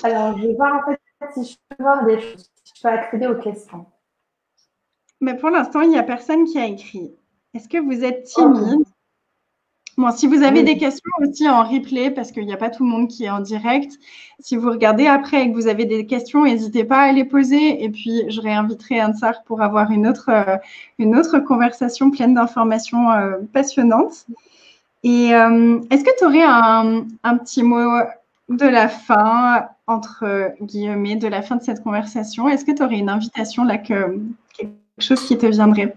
[SPEAKER 1] Alors, je vais voir en fait si je peux voir des choses, si je peux accéder aux questions.
[SPEAKER 2] Mais pour l'instant, il n'y a personne qui a écrit. Est-ce que vous êtes timide?
[SPEAKER 1] Okay.
[SPEAKER 2] Bon, si vous avez des questions aussi en replay, parce qu'il n'y a pas tout le monde qui est en direct, si vous regardez après et que vous avez des questions, n'hésitez pas à les poser. Et puis, je réinviterai Ansar pour avoir une autre conversation pleine d'informations passionnantes. Et est-ce que tu aurais un petit mot de la fin, entre guillemets, de la fin de cette conversation? Est-ce que tu aurais une invitation là, quelque chose qui te viendrait?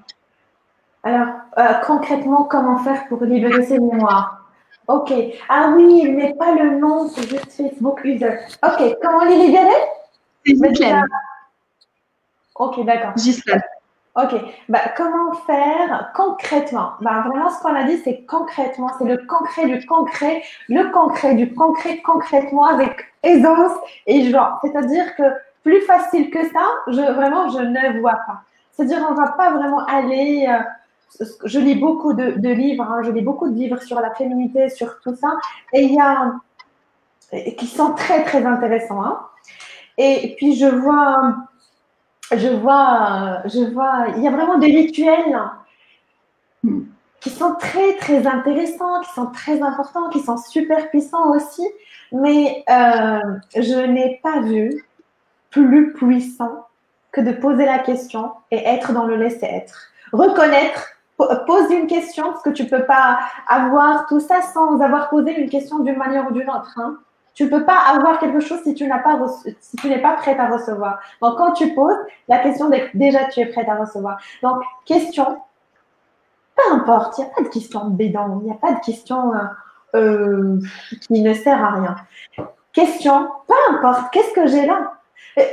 [SPEAKER 1] Alors, concrètement, comment faire pour libérer ses mémoires? Ok. Ah oui, il met pas le nom, c'est juste Facebook user. Ok, comment les libérer?
[SPEAKER 2] C'est Ghislaine.
[SPEAKER 1] Ok, d'accord.
[SPEAKER 2] Ghislaine.
[SPEAKER 1] Ok. Bah, comment faire concrètement? Bah, vraiment, ce qu'on a dit, c'est concrètement. C'est le concret du concret, le concret du concret, concrètement, avec aisance et genre. C'est-à-dire que plus facile que ça, vraiment, je ne vois pas. C'est-à-dire, on ne va pas vraiment aller. Je lis beaucoup de livres, hein, je lis beaucoup de livres sur la féminité, sur tout ça, et il y a qui sont très très intéressants. Hein. Et puis il y a vraiment des rituels qui sont très très intéressants, qui sont très importants, qui sont super puissants aussi, mais je n'ai pas vu plus puissant que de poser la question et être dans le laisser-être. Reconnaître, pose une question, parce que tu ne peux pas avoir tout ça sans avoir posé une question d'une manière ou d'une autre. Hein. Tu ne peux pas avoir quelque chose si tu n'es pas prête à recevoir. Donc, quand tu poses la question, déjà, tu es prête à recevoir. Donc, question, peu importe, il n'y a pas de question bédant, il n'y a pas de question qui ne sert à rien. Question, peu importe, qu'est-ce que j'ai là?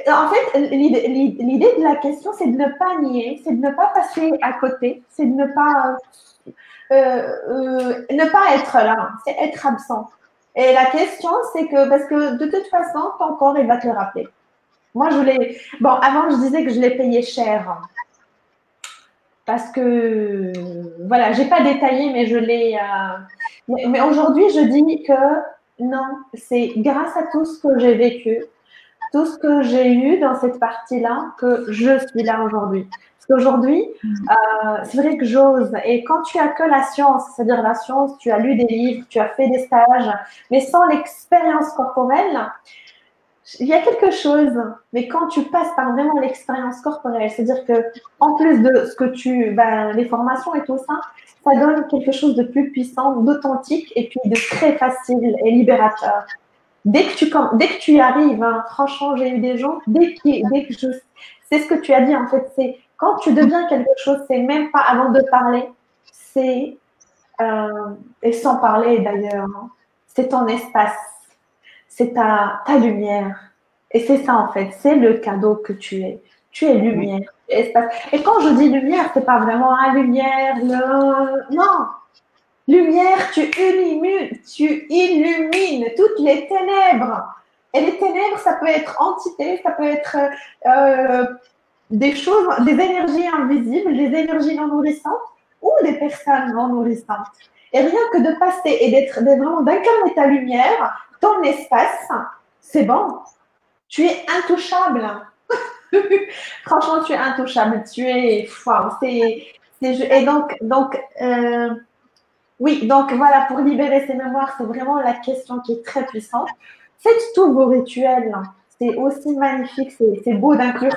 [SPEAKER 1] En fait, l'idée de la question, c'est de ne pas nier, c'est de ne pas passer à côté, c'est de ne pas être là, c'est être absent. Et la question, c'est que, parce que de toute façon, ton corps, il va te le rappeler. Moi, avant, je disais que je l'ai payé cher. Parce que, voilà, j'ai pas détaillé, mais je l'ai. Mais aujourd'hui, je dis que non, c'est grâce à tout ce que j'ai vécu, tout ce que j'ai eu dans cette partie-là, que je suis là aujourd'hui. Parce qu'aujourd'hui, c'est vrai que j'ose. Et quand tu as que la science, c'est-à-dire la science, tu as lu des livres, tu as fait des stages, mais sans l'expérience corporelle, il y a quelque chose. Mais quand tu passes par vraiment l'expérience corporelle, c'est-à-dire que en plus de ce que les formations et tout ça, ça donne quelque chose de plus puissant, d'authentique et puis de très facile et libérateur. Dès que tu y arrives, hein, franchement, j'ai eu des gens, c'est ce que tu as dit en fait, c'est quand tu deviens quelque chose, c'est même pas avant de parler, c'est, et sans parler d'ailleurs, hein, c'est ton espace, c'est ta lumière. Et c'est ça en fait, c'est le cadeau que tu es. Tu es lumière, tu es espace. Et quand je dis lumière, c'est pas vraiment lumière, non, lumière, tu illumines toutes les ténèbres. Et les ténèbres, ça peut être entité, ça peut être des choses, des énergies invisibles, des énergies non nourrissantes ou des personnes non nourrissantes. Et rien que de passer et vraiment d'incarner ta lumière, ton espace, c'est bon. Tu es intouchable. Franchement, tu es intouchable. Tu es. Wow, et donc oui, donc voilà, pour libérer ses mémoires, c'est vraiment la question qui est très puissante. Faites tous vos rituels. C'est aussi magnifique, c'est beau d'inclure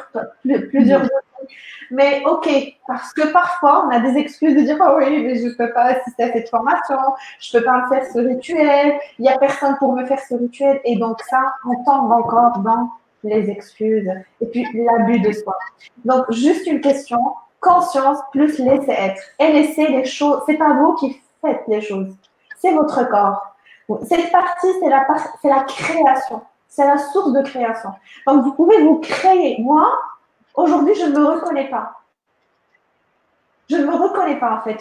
[SPEAKER 1] plusieurs outils. Mais ok, parce que parfois, on a des excuses de dire « Oh oui, mais je ne peux pas assister à cette formation, je ne peux pas me faire ce rituel, il n'y a personne pour me faire ce rituel. » Et donc ça, on tombe encore dans les excuses et puis l'abus de soi. Donc, juste une question, conscience plus laisser être. Et laisser les choses, c'est pas vous qui faites les choses. C'est votre corps. Cette partie, c'est la création. C'est la source de création. Donc, vous pouvez vous créer. Moi, aujourd'hui, je ne me reconnais pas. Je ne me reconnais pas, en fait.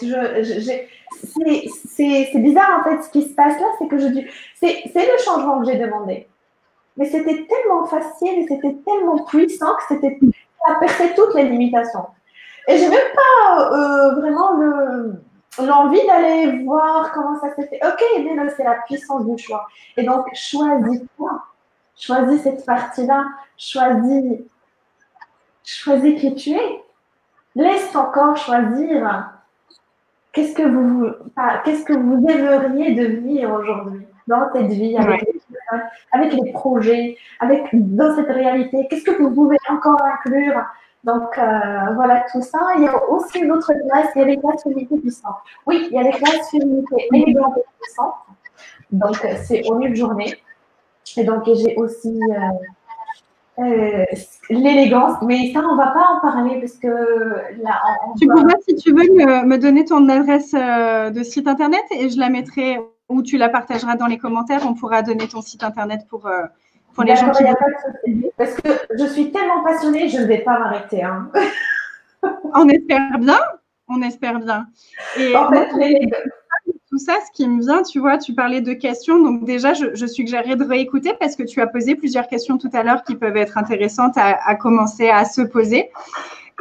[SPEAKER 1] C'est bizarre, en fait, ce qui se passe là, c'est que c'est le changement que j'ai demandé. Mais c'était tellement facile et c'était tellement puissant que ça perçait toutes les limitations. Et j'ai même pas vraiment l'envie d'aller voir comment ça s'est fait. Ok, mais là, c'est la puissance du choix. Et donc, choisis-toi. Choisis cette partie-là. Choisis qui tu es. Laisse ton corps choisir qu'est-ce que vous aimeriez devenir aujourd'hui dans cette vie, avec les projets, dans cette réalité. Qu'est-ce que vous pouvez encore inclure? Donc, voilà tout ça. Il y a aussi une autre classe, il y a les classes féminité puissantes. Oui, il y a les classes féminité élégantes et puissantes. Donc, c'est au milieu de journée. Et donc, j'ai aussi l'élégance, mais ça, on ne va pas en parler parce que là,
[SPEAKER 2] tu pourras, si tu veux, me donner ton adresse de site internet et je la mettrai ou tu la partageras dans les commentaires. On pourra donner ton site internet pour les gens qui.
[SPEAKER 1] Il n'y a pas de souci. Parce que je suis tellement passionnée, je ne vais pas m'arrêter. Hein.
[SPEAKER 2] On espère bien. On espère bien. Et
[SPEAKER 1] en fait,
[SPEAKER 2] tout ça, ce qui me vient, tu vois, tu parlais de questions. Donc déjà, je suggérerais de réécouter parce que tu as posé plusieurs questions tout à l'heure qui peuvent être intéressantes à commencer à se poser.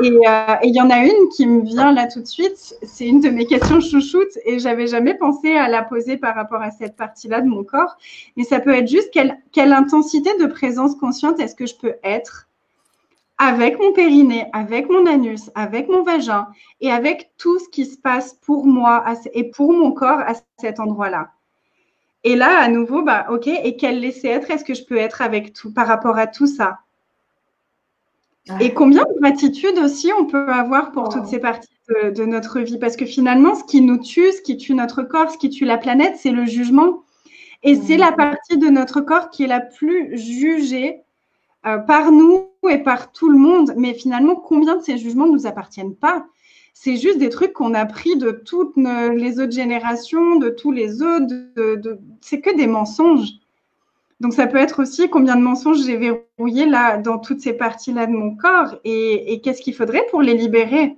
[SPEAKER 2] Et il y en a une qui me vient là tout de suite. C'est une de mes questions chouchoutes et j'avais jamais pensé à la poser par rapport à cette partie-là de mon corps. Mais ça peut être juste quelle intensité de présence consciente est-ce que je peux être avec mon périnée, avec mon anus, avec mon vagin et avec tout ce qui se passe pour moi et pour mon corps à cet endroit-là. Et là, à nouveau, bah, ok, et quel laisser-être est-ce que je peux être avec tout par rapport à tout ça? Et combien de gratitude aussi on peut avoir pour toutes ces parties de notre vie? Parce que finalement, ce qui nous tue, ce qui tue notre corps, ce qui tue la planète, c'est le jugement. Et c'est la partie de notre corps qui est la plus jugée par nous et par tout le monde. Mais finalement, combien de ces jugements ne nous appartiennent pas? C'est juste des trucs qu'on a pris de toutes les autres générations, de tous les autres. C'est que des mensonges. Donc, ça peut être aussi combien de mensonges j'ai verrouillés là, dans toutes ces parties-là de mon corps et qu'est-ce qu'il faudrait pour les libérer.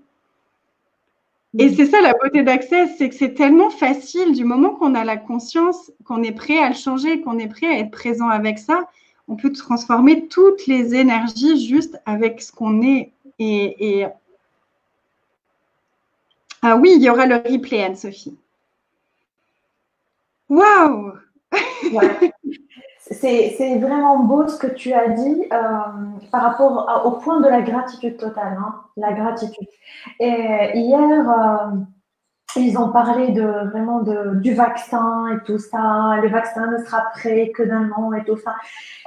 [SPEAKER 2] Et c'est ça la beauté d'Access, c'est que c'est tellement facile du moment qu'on a la conscience, qu'on est prêt à le changer, qu'on est prêt à être présent avec ça, on peut transformer toutes les énergies juste avec ce qu'on est. Ah oui, il y aura le replay, Anne-Sophie. Waouh!
[SPEAKER 1] Ouais. C'est vraiment beau ce que tu as dit par rapport au point de la gratitude totale, hein, la gratitude. Et hier, ils ont parlé vraiment du vaccin et tout ça. Le vaccin ne sera prêt que d'un an et tout ça.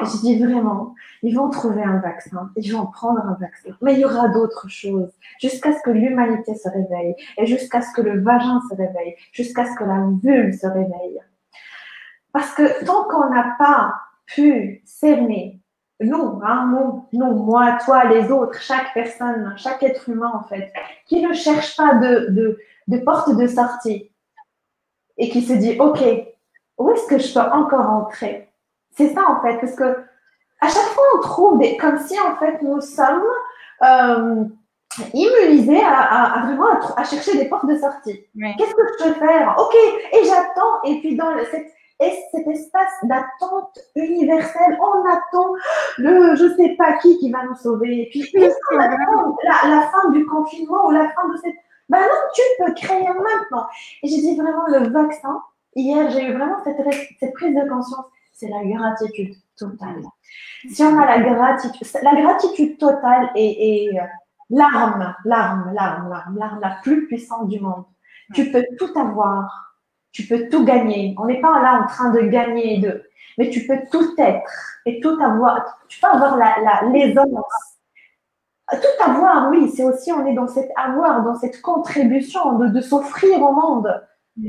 [SPEAKER 1] Et je dis vraiment, ils vont trouver un vaccin, ils vont prendre un vaccin. Mais il y aura d'autres choses jusqu'à ce que l'humanité se réveille et jusqu'à ce que le vagin se réveille, jusqu'à ce que la vulve se réveille. Parce que tant qu'on n'a pas pu cerner, nous, moi, toi, les autres, chaque personne, chaque être humain, en fait, qui ne cherche pas de porte de sortie et qui se dit, OK, où est-ce que je peux encore entrer? C'est ça, en fait, parce que à chaque fois, on trouve comme si, en fait, nous sommes immunisés à chercher des portes de sortie. Oui. Qu'est-ce que je peux faire? OK, et j'attends, et puis dans cet espace d'attente universelle, on attend je sais pas qui va nous sauver. Et puis, on attend la fin du confinement ou la fin de cette... Ben non, tu peux créer maintenant. Et j'ai dit vraiment le vaccin. Hier, j'ai eu vraiment cette prise de conscience. C'est la gratitude totale. Si on a la gratitude totale est l'arme la plus puissante du monde. Tu peux tout avoir. Tu peux tout gagner. On n'est pas là en train de gagner mais tu peux tout être et tout avoir. Tu peux avoir l'aisance. Tout avoir, oui, c'est aussi, on est dans cet avoir, dans cette contribution de s'offrir au monde.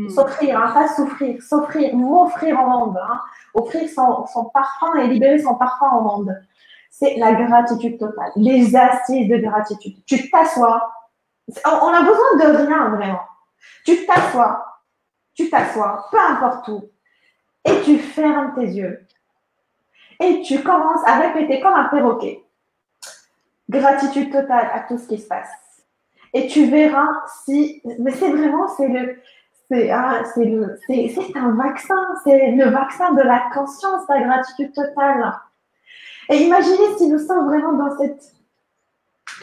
[SPEAKER 1] S'offrir, hein, pas souffrir, s'offrir, m'offrir au monde. Hein, offrir son parfum et libérer son parfum au monde. C'est la gratitude totale. Les assises de gratitude. Tu t'assois. On a besoin de rien, vraiment. Tu t'assois, peu importe où, et tu fermes tes yeux. Et tu commences à répéter comme un perroquet. Gratitude totale à tout ce qui se passe. Et tu verras si... Mais c'est vraiment, c'est un vaccin. C'est le vaccin de la conscience, la gratitude totale. Et imaginez si nous sommes vraiment dans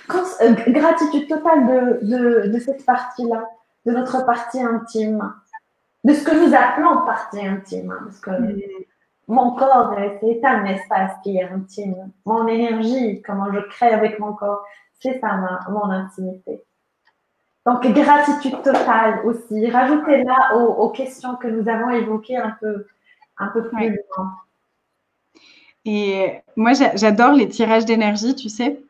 [SPEAKER 1] Gratitude totale de cette partie-là, de notre partie intime, de ce que nous appelons partie intime, hein, parce que mon corps, c'est un espace qui est intime. Mon énergie, comment je crée avec mon corps, c'est ça mon intimité. Donc, gratitude totale aussi. Rajoutez-la aux questions que nous avons évoquées un peu plus loin.
[SPEAKER 2] Et moi, j'adore les tirages d'énergie, tu sais.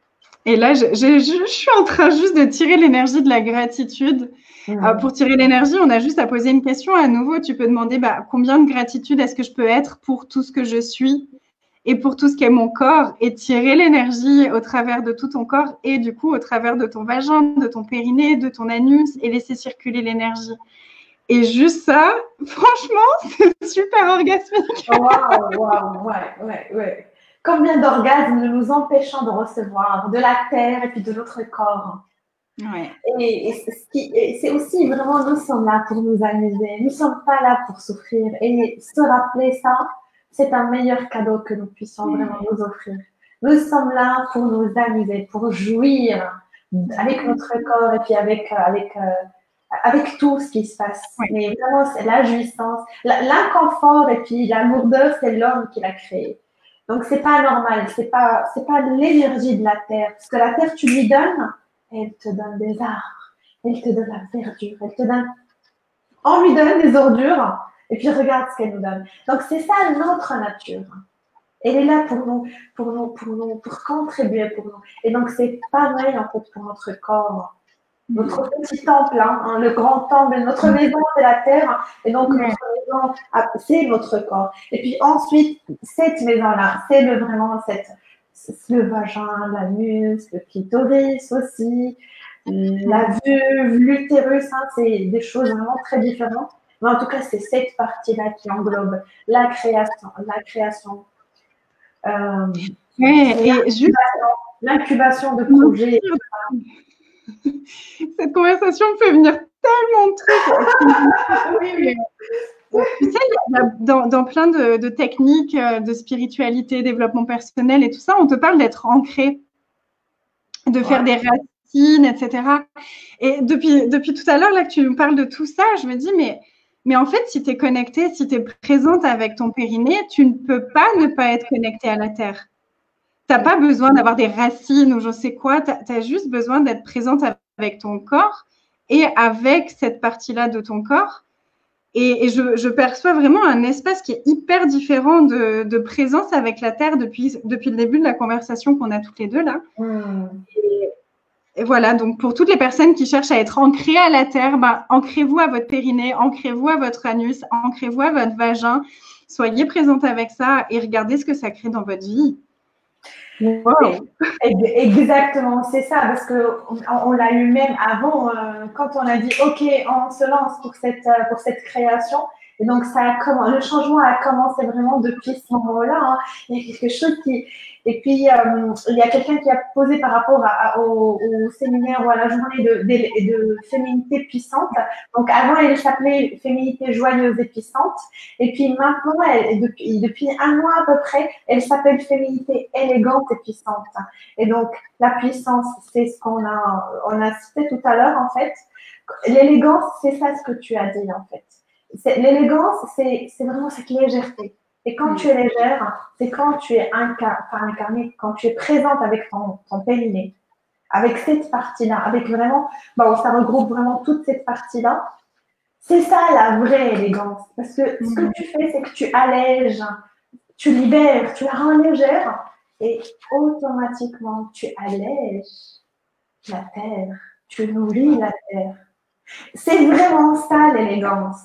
[SPEAKER 2] Et là, je suis en train juste de tirer l'énergie de la gratitude. Pour tirer l'énergie, on a juste à poser une question. À nouveau, tu peux demander combien de gratitude est-ce que je peux être pour tout ce que je suis et pour tout ce qu'est mon corps, et tirer l'énergie au travers de tout ton corps et du coup au travers de ton vagin, de ton périnée, de ton anus, et laisser circuler l'énergie. Et juste ça, franchement, c'est super orgasmique.
[SPEAKER 1] Waouh, ouais. Combien d'orgasmes nous nous empêchons de recevoir de la terre et puis de notre corps.
[SPEAKER 2] Ouais.
[SPEAKER 1] Et c'est aussi vraiment, nous sommes là pour nous amuser. Nous ne sommes pas là pour souffrir. Et se rappeler ça, c'est un meilleur cadeau que nous puissions vraiment nous offrir. Nous sommes là pour nous amuser, pour jouir avec notre corps et puis avec tout ce qui se passe. Ouais. Mais vraiment, c'est la jouissance. L'inconfort et puis la lourdeur, c'est l'homme qui l'a créé. Donc, c'est pas normal. C'est pas l'énergie de la terre. Parce que la terre, tu lui donnes, elle te donne des arbres. Elle te donne la verdure. Elle te donne... On lui donne des ordures. Et puis, regarde ce qu'elle nous donne. Donc, c'est ça notre nature. Elle est là pour nous, pour contribuer pour nous. Et donc, c'est pareil, en fait, pour notre corps. Notre petit temple, hein, le grand temple, notre maison, c'est la terre. Et donc, notre maison, c'est notre corps. Et puis ensuite, cette maison-là, c'est vraiment le vagin, l'anus, le clitoris aussi, la vulve, l'utérus, hein, c'est des choses vraiment très différentes. Mais en tout cas, c'est cette partie-là qui englobe la création. L'incubation de projets.
[SPEAKER 2] Cette conversation me fait venir tellement de trucs. Oui. Tu sais, dans plein de techniques de spiritualité, développement personnel et tout ça, on te parle d'être ancré, de faire des racines, etc. Et depuis tout à l'heure, là, que tu nous parles de tout ça, je me dis, mais en fait, si tu es connectée, si tu es présente avec ton périnée, tu ne peux pas ne pas être connectée à la Terre. Tu n'as pas besoin d'avoir des racines ou je sais quoi. Tu as juste besoin d'être présente avec ton corps et avec cette partie-là de ton corps. Et je perçois vraiment un espace qui est hyper différent de présence avec la Terre depuis le début de la conversation qu'on a toutes les deux là. Et voilà, donc pour toutes les personnes qui cherchent à être ancrées à la Terre, ancrez-vous à votre périnée, ancrez-vous à votre anus, ancrez-vous à votre vagin. Soyez présente avec ça et regardez ce que ça crée dans votre vie.
[SPEAKER 1] Wow. Exactement, c'est ça, parce qu'on l'a eu même avant, quand on a dit OK, on se lance pour cette création. Et donc, le changement a commencé vraiment depuis ce moment-là. Hein. Il y a quelque chose qui... Et puis, il y a quelqu'un qui a posé par rapport au séminaire ou à la journée de féminité puissante. Donc, avant, elle s'appelait féminité joyeuse et puissante. Et puis maintenant, depuis un mois à peu près, elle s'appelle féminité élégante et puissante. Et donc, la puissance, c'est ce qu'on a cité tout à l'heure, en fait. L'élégance, c'est ça ce que tu as dit, en fait. L'élégance, c'est vraiment cette légèreté. Et quand tu es légère, c'est quand tu es incarnée, quand tu es présente avec ton périnée, avec cette partie-là, avec vraiment, ça regroupe vraiment toute cette partie-là. C'est ça la vraie élégance. Parce que ce que tu fais, c'est que tu allèges, tu libères, tu la rends légère et automatiquement, tu allèges la terre, tu nourris la terre. C'est vraiment ça l'élégance.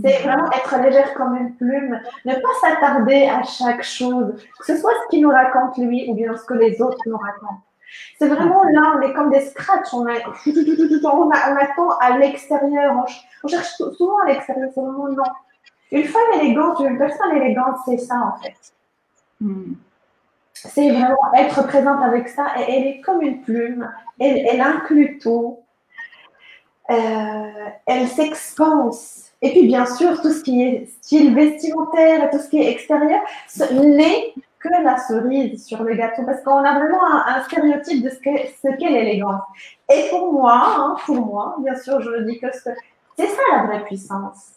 [SPEAKER 1] C'est vraiment être légère comme une plume, ne pas s'attarder à chaque chose, que ce soit ce qu'il nous raconte lui ou bien ce que les autres nous racontent. C'est vraiment là, on est comme des scratchs, on attend à l'extérieur, on cherche souvent à l'extérieur, c'est vraiment non. Une femme élégante, une personne élégante, c'est ça en fait. C'est vraiment être présente avec ça et elle est comme une plume, elle inclut tout. Elle s'expanse. Et puis, bien sûr, tout ce qui est style vestimentaire et tout ce qui est extérieur n'est que la cerise sur le gâteau, parce qu'on a vraiment un stéréotype de ce qu'est l'élégance. Et pour moi, bien sûr, je le dis que c'est ça la vraie puissance.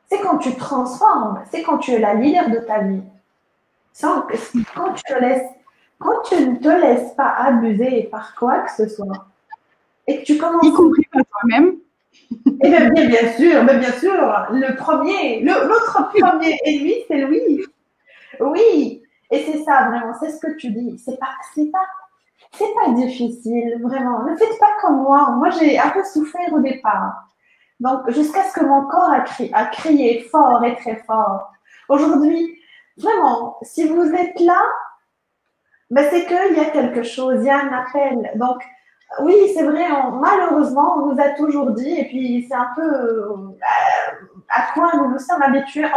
[SPEAKER 1] C'est quand tu transformes, c'est quand tu es la leader de ta vie. Quand tu ne te laisses pas abuser par quoi que ce soit, et que tu commences.
[SPEAKER 2] Y compris par toi-même.
[SPEAKER 1] Et bien sûr, l'autre premier ennemi, c'est lui. Oui, et c'est ça vraiment, c'est ce que tu dis. C'est pas difficile, vraiment. Ne faites pas comme moi. Moi, j'ai un peu souffert au départ. Donc, jusqu'à ce que mon corps a crié fort et très fort. Aujourd'hui, vraiment, si vous êtes là, ben c'est qu'il y a quelque chose, il y a un appel. Donc, oui, c'est vrai, malheureusement, on nous a toujours dit, et puis c'est un peu à quoi nous nous sommes habitués,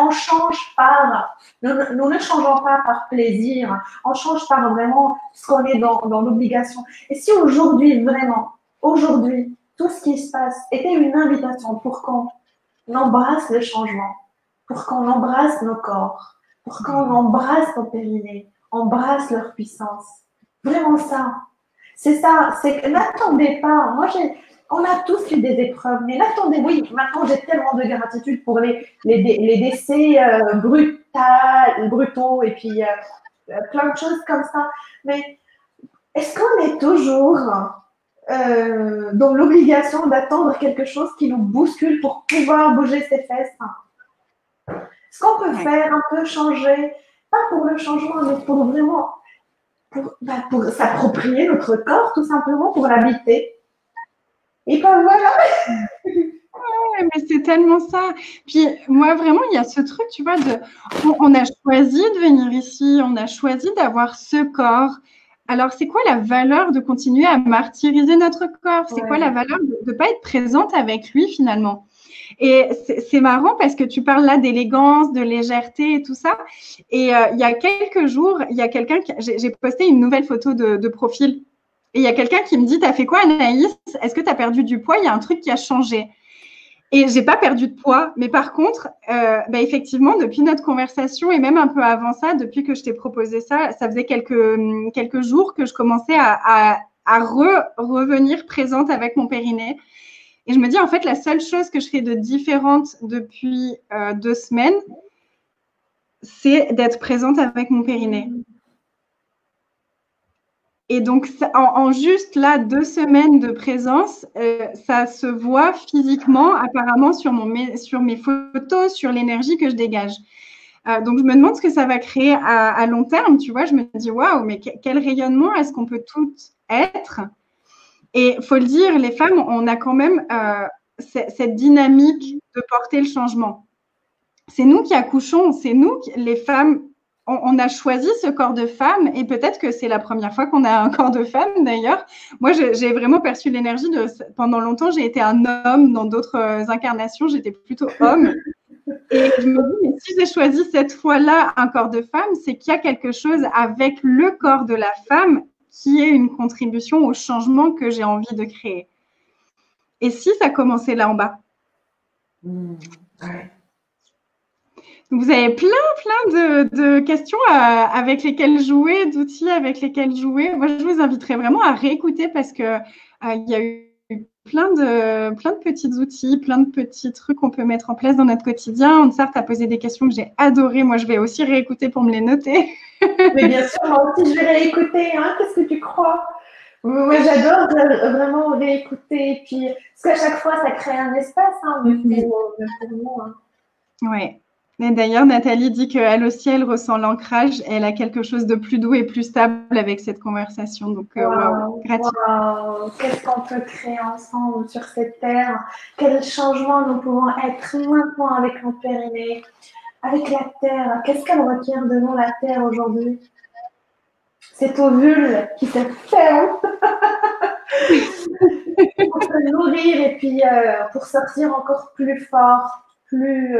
[SPEAKER 1] nous ne changeons pas par plaisir, on change par vraiment ce qu'on est dans l'obligation. Et si aujourd'hui, vraiment, tout ce qui se passe était une invitation pour qu'on embrasse le changement, pour qu'on embrasse nos corps, pour qu'on embrasse nos périnées, embrasse leur puissance. Vraiment ça. C'est ça, c'est que n'attendez pas. On a tous eu des épreuves, mais n'attendez, oui, maintenant j'ai tellement de gratitude pour les décès brutaux et puis plein de choses comme ça. Mais est-ce qu'on est toujours dans l'obligation d'attendre quelque chose qui nous bouscule pour pouvoir bouger ses fesses? Ce qu'on peut faire, un peu changer, pas pour le changement, mais pour vraiment pour s'approprier notre corps, tout simplement, pour l'habiter. Et ben voilà.
[SPEAKER 2] Ouais, mais c'est tellement ça. Puis moi, vraiment, il y a ce truc, tu vois, on a choisi de venir ici, on a choisi d'avoir ce corps. Alors, c'est quoi la valeur de continuer à martyriser notre corps? C'est quoi la valeur de ne pas être présente avec lui, finalement? Et c'est marrant parce que tu parles là d'élégance, de légèreté et tout ça. Et il y a quelques jours, il y a quelqu'un j'ai posté une nouvelle photo de profil. Et il y a quelqu'un qui me dit, t'as fait quoi, Anaïs? Est-ce que tu as perdu du poids? Il y a un truc qui a changé. Et j'ai pas perdu de poids, mais par contre, effectivement, depuis notre conversation et même un peu avant ça, depuis que je t'ai proposé ça, ça faisait quelques jours que je commençais à revenir présente avec mon périnée. Et je me dis, en fait, la seule chose que je fais de différente depuis 2 semaines, c'est d'être présente avec mon périnée. Et donc, en juste là 2 semaines de présence, ça se voit physiquement, apparemment, sur mes photos, sur l'énergie que je dégage. Donc, je me demande ce que ça va créer à long terme. Tu vois, je me dis, waouh, mais quel rayonnement est-ce qu'on peut toutes être? Et il faut le dire, les femmes, on a quand même cette dynamique de porter le changement. C'est nous qui accouchons, c'est nous, les femmes, on a choisi ce corps de femme et peut-être que c'est la première fois qu'on a un corps de femme d'ailleurs. Moi, j'ai vraiment perçu l'énergie pendant longtemps, j'ai été un homme dans d'autres incarnations, j'étais plutôt homme. Et je me dis, mais si j'ai choisi cette fois-là un corps de femme, c'est qu'il y a quelque chose avec le corps de la femme qui est une contribution au changement que j'ai envie de créer. Et si ça commençait là en bas? Vous avez plein de questions avec lesquelles jouer, d'outils avec lesquels jouer. Moi, je vous inviterais vraiment à réécouter parce que il y a eu plein de petits outils, plein de petits trucs qu'on peut mettre en place dans notre quotidien. Ansar t'a posé des questions que j'ai adorées. Moi, je vais aussi réécouter pour me les noter.
[SPEAKER 1] Mais bien sûr, moi aussi, je vais réécouter. Hein. Qu'est-ce que tu crois? Moi, j'adore vraiment réécouter. Et puis, parce qu'à chaque fois, ça crée un espace pour nous. Hein.
[SPEAKER 2] Oui. Et d'ailleurs, Nathalie dit qu'elle aussi, elle ressent l'ancrage. Elle a quelque chose de plus doux et plus stable avec cette conversation. Donc, gratitude.
[SPEAKER 1] Wow. Qu'est-ce qu'on peut créer ensemble sur cette terre? Quel changement nous pouvons être maintenant avec nos périnée, avec la terre? Qu'est-ce qu'elle requiert de nous, la terre, aujourd'hui? Cet ovule qui se ferme pour se nourrir et puis pour sortir encore plus fort, plus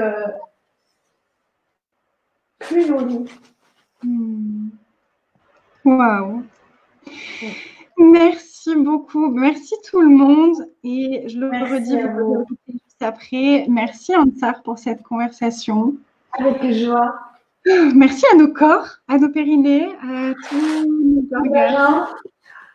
[SPEAKER 1] nourri.
[SPEAKER 2] Waouh! Merci beaucoup. Merci tout le monde. Et je le redis juste après. Merci Ansar pour cette conversation.
[SPEAKER 1] Avec joie.
[SPEAKER 2] Merci à nos corps, à nos périnées, à tous nos organes.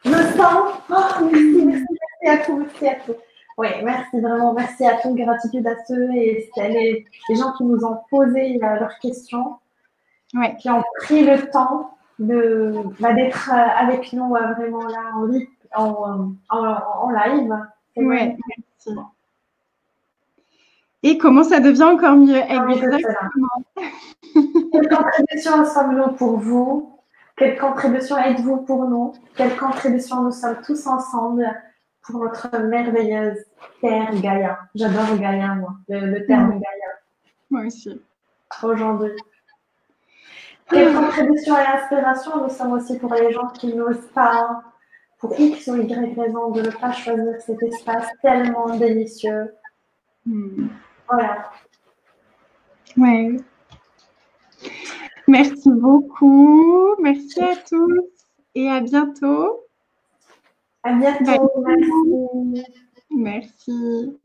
[SPEAKER 1] Le sang. Oh, merci à tous, merci à tous. Oui, merci vraiment, merci à tous, gratitude à ceux et les gens qui nous ont posé leurs questions, qui ont pris le temps d'être avec nous vraiment là en live.
[SPEAKER 2] Oui, merci. Et comment ça devient encore mieux? Exactement.
[SPEAKER 1] Quelle contribution sommes-nous pour vous? Quelle contribution êtes-vous pour nous? Quelle contribution nous sommes tous ensemble pour notre merveilleuse Terre Gaïa? J'adore Gaïa, moi, le terme Gaïa.
[SPEAKER 2] Moi aussi.
[SPEAKER 1] Aujourd'hui. Quelle contribution et inspiration nous sommes aussi pour les gens qui n'osent pas, pour X ou Y raison, de ne pas choisir cet espace tellement délicieux. Voilà.
[SPEAKER 2] Ouais. Merci beaucoup. Merci à tous et à bientôt.
[SPEAKER 1] À bientôt. Merci.
[SPEAKER 2] Merci.